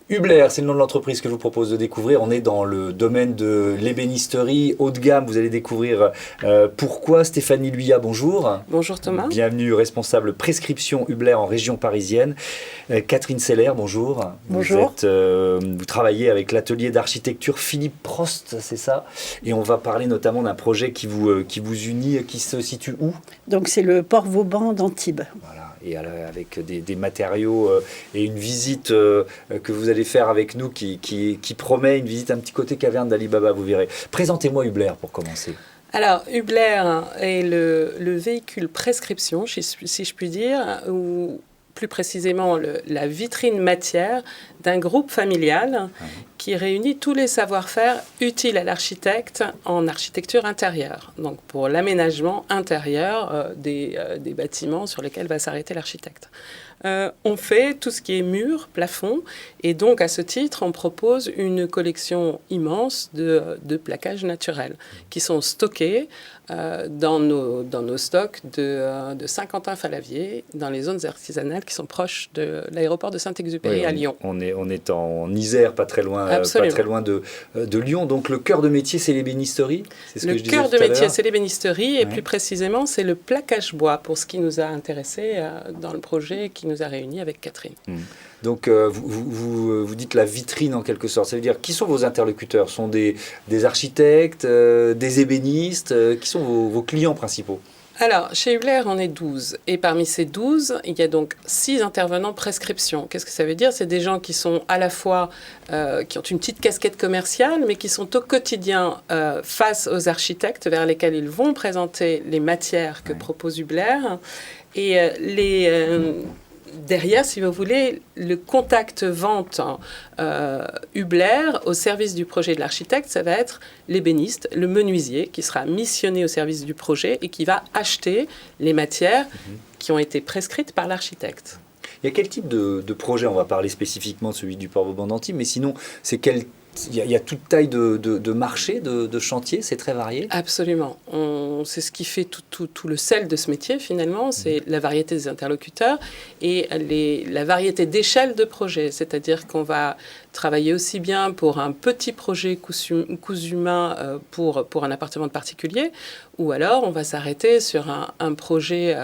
Hubler, c'est le nom de l'entreprise que je vous propose de découvrir. On est dans le domaine de l'ébénisterie haut de gamme. Vous allez découvrir pourquoi. Stéphanie Luyat, bonjour. Bonjour Thomas. Bienvenue, responsable prescription Hubler en région parisienne. Catherine Seller, bonjour. Bonjour. Vous travaillez avec l'atelier d'architecture Philippe Prost, c'est ça? Et on va parler notamment d'un projet qui vous unit, qui se situe où? Donc c'est le port Vauban d'Antibes. Voilà. Et avec des matériaux et une visite que vous allez faire avec nous qui promet une visite un petit côté caverne d'Ali Baba, vous verrez. Présentez-moi Hubler pour commencer. Alors, Hubler est le véhicule prescription, si je puis dire, ou plus précisément la vitrine matière d'un groupe familial qui réunit tous les savoir-faire utiles à l'architecte en architecture intérieure, donc pour l'aménagement intérieur des bâtiments sur lesquels va s'arrêter l'architecte. On fait tout ce qui est mur, plafond, et donc à ce titre, on propose une collection immense de plaquages naturels qui sont stockés dans nos stocks de Saint-Quentin-Falavier, dans les zones artisanales qui sont proches de l'aéroport de Saint-Exupéry à Lyon. On est en Isère, pas très loin de Lyon. Donc le cœur de métier, c'est l'ébénisterie. Le cœur de métier, c'est l'ébénisterie, et plus précisément, c'est le plaquage bois, pour ce qui nous a intéressés dans le projet qui nous a réunis avec Catherine. Donc, vous dites la vitrine en quelque sorte. Ça veut dire, qui sont vos interlocuteurs? Ce sont des architectes, des ébénistes? Qui sont vos clients principaux? Alors, chez Hubler, on est 12. Et parmi ces 12, il y a donc 6 intervenants prescription. Qu'est-ce que ça veut dire? C'est des gens qui sont à la fois, qui ont une petite casquette commerciale, mais qui sont au quotidien face aux architectes vers lesquels ils vont présenter les matières que propose Hubler. Et derrière, si vous voulez, le contact vente Hubler au service du projet de l'architecte, ça va être l'ébéniste, le menuisier, qui sera missionné au service du projet et qui va acheter les matières qui ont été prescrites par l'architecte. Il y a quel type de projet? On va parler spécifiquement de celui du port Vauban d'Antibes, mais sinon, il y a toute taille de marché, de chantier, c'est très varié? Absolument. C'est ce qui fait tout le sel de ce métier, finalement, c'est la variété des interlocuteurs et la variété d'échelles de projets. C'est-à-dire qu'on va travailler aussi bien pour un petit projet cousu main pour un appartement de particulier, ou alors on va s'arrêter sur un projet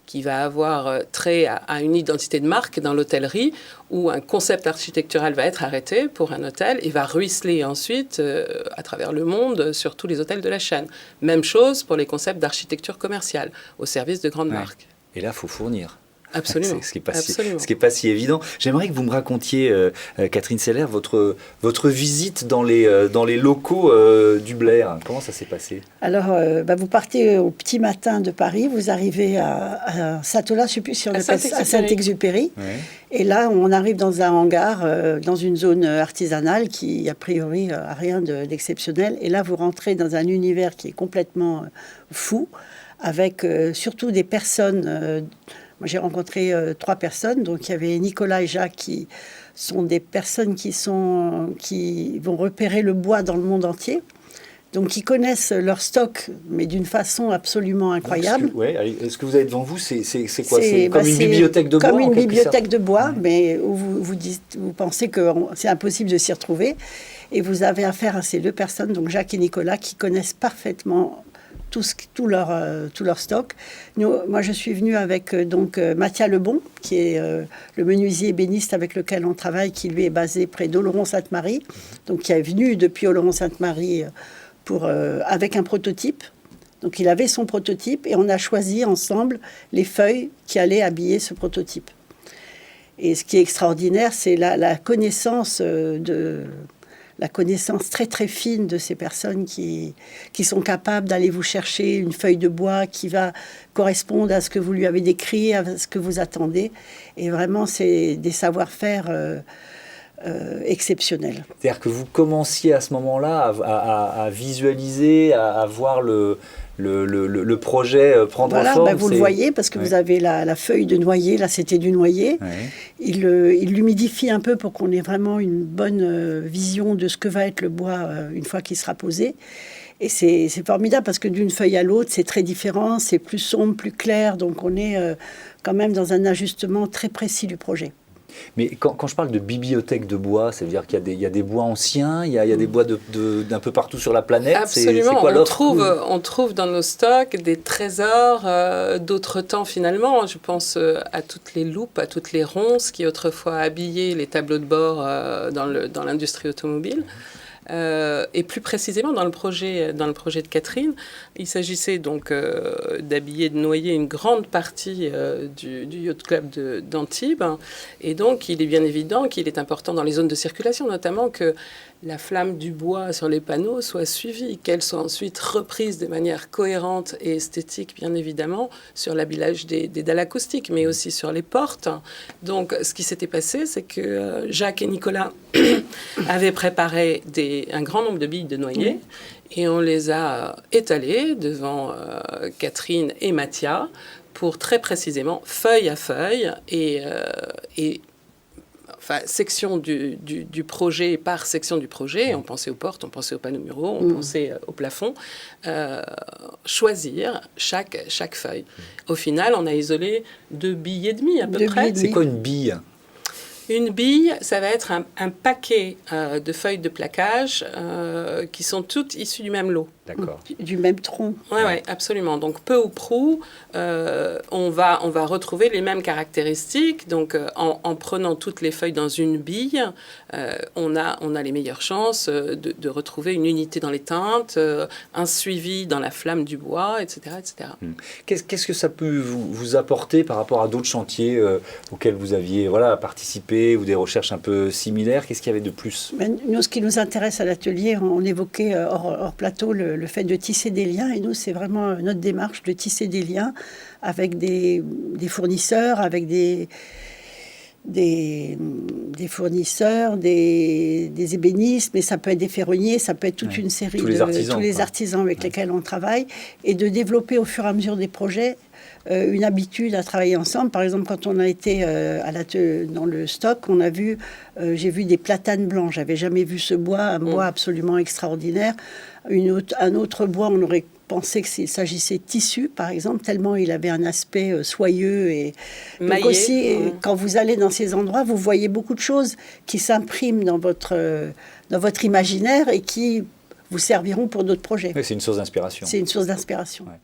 qui va avoir trait à une identité de marque dans l'hôtellerie, où un concept architectural va être arrêté pour un hôtel et va ruisseler ensuite à travers le monde sur tous les hôtels de la chaîne. Même chose pour les concepts d'architecture commerciale au service de grandes marques. Et là, il faut fournir. Absolument. Ce qui n'est pas si évident. J'aimerais que vous me racontiez, Catherine Seller, votre visite dans les locaux d'Hubler. Comment ça s'est passé? Alors, vous partez au petit matin de Paris, vous arrivez à Satola, je ne sais plus si on appelle ça, à Saint-Exupéry. Et là, on arrive dans un hangar, dans une zone artisanale qui, a priori, n'a rien d'exceptionnel. Et là, vous rentrez dans un univers qui est complètement fou, avec surtout des personnes... Moi, j'ai rencontré 3 personnes. Donc, il y avait Nicolas et Jacques qui sont des personnes qui vont repérer le bois dans le monde entier. Donc, qui connaissent leur stock, mais d'une façon absolument incroyable. Est-ce que vous avez devant vous, c'est quoi? C'est comme une bibliothèque de bois? Comme une bibliothèque de bois, mais où vous pensez que c'est impossible de s'y retrouver. Et vous avez affaire à ces 2 personnes, donc Jacques et Nicolas, qui connaissent parfaitement tout leur stock. Moi, je suis venue avec Mathia Lebon, qui est le menuisier ébéniste avec lequel on travaille, qui lui est basé près d'Oloron-Sainte-Marie, donc qui est venu depuis Oloron-Sainte-Marie avec un prototype. Donc, il avait son prototype et on a choisi ensemble les feuilles qui allaient habiller ce prototype. Et ce qui est extraordinaire, c'est la connaissance la connaissance très très fine de ces personnes qui sont capables d'aller vous chercher une feuille de bois qui va correspondre à ce que vous lui avez décrit, à ce que vous attendez. Et vraiment, c'est des savoir-faire exceptionnels. C'est-à-dire que vous commenciez à ce moment-là à visualiser, à voir le projet prendre forme. Vous le voyez parce que vous avez la feuille de noyer, là c'était du noyer. Il l'humidifie un peu pour qu'on ait vraiment une bonne vision de ce que va être le bois une fois qu'il sera posé. Et c'est formidable parce que d'une feuille à l'autre, c'est très différent, c'est plus sombre, plus clair. Donc on est quand même dans un ajustement très précis du projet. Mais quand je parle de bibliothèque de bois, ça veut dire qu'il y a des bois anciens, il y a des bois d'un peu partout sur la planète. Absolument. C'est quoi l'offre? On trouve dans nos stocks des trésors d'autres temps finalement. Je pense à toutes les loupes, à toutes les ronces qui autrefois habillaient les tableaux de bord dans l'industrie automobile. Et plus précisément dans le projet de Catherine, il s'agissait donc d'habiller, de noyer une grande partie du yacht club d'Antibes. Et donc, il est bien évident qu'il est important dans les zones de circulation, notamment que la flamme du bois sur les panneaux soit suivie, qu'elle soit ensuite reprise de manière cohérente et esthétique, bien évidemment, sur l'habillage des dalles acoustiques, mais aussi sur les portes. Donc, ce qui s'était passé, c'est que Jacques et Nicolas avaient préparé un grand nombre de billes de noyer, et on les a étalées devant Catherine et Mathia pour très précisément, feuille à feuille, et enfin, section du projet par section du projet, on pensait aux portes, on pensait aux panneaux muraux, on pensait au plafond, choisir chaque feuille. Au final, on a isolé 2 billes et demi à peu près. C'est quoi une bille? Une bille, ça va être un paquet de feuilles de plaquage qui sont toutes issues du même lot. D'accord. Du même tronc. Oui, absolument. Donc, peu ou prou, on va retrouver les mêmes caractéristiques. Donc, en prenant toutes les feuilles dans une bille, on a les meilleures chances de retrouver une unité dans les teintes, un suivi dans la flamme du bois, etc. etc. Qu'est-ce que ça peut vous apporter par rapport à d'autres chantiers auxquels vous aviez participé, ou des recherches un peu similaires? Qu'est-ce qu'il y avait de plus? Nous, ce qui nous intéresse à l'atelier, on évoquait hors plateau le fait de tisser des liens. Et nous, c'est vraiment notre démarche de tisser des liens avec des fournisseurs, avec des fournisseurs, des ébénistes, mais ça peut être des ferronniers, ça peut être toute une série tous les artisans avec lesquels on travaille, et de développer au fur et à mesure des projets une habitude à travailler ensemble. Par exemple, quand on a été dans le stock, j'ai vu des platanes blancs. J'avais jamais vu ce bois, un bois absolument extraordinaire. Un autre bois, on aurait pensé qu'il s'agissait de tissu, par exemple, tellement il avait un aspect soyeux. Et donc aussi, quand vous allez dans ces endroits, vous voyez beaucoup de choses qui s'impriment dans votre imaginaire et qui vous serviront pour d'autres projets. Oui, c'est une source d'inspiration. C'est une source d'inspiration. Ouais.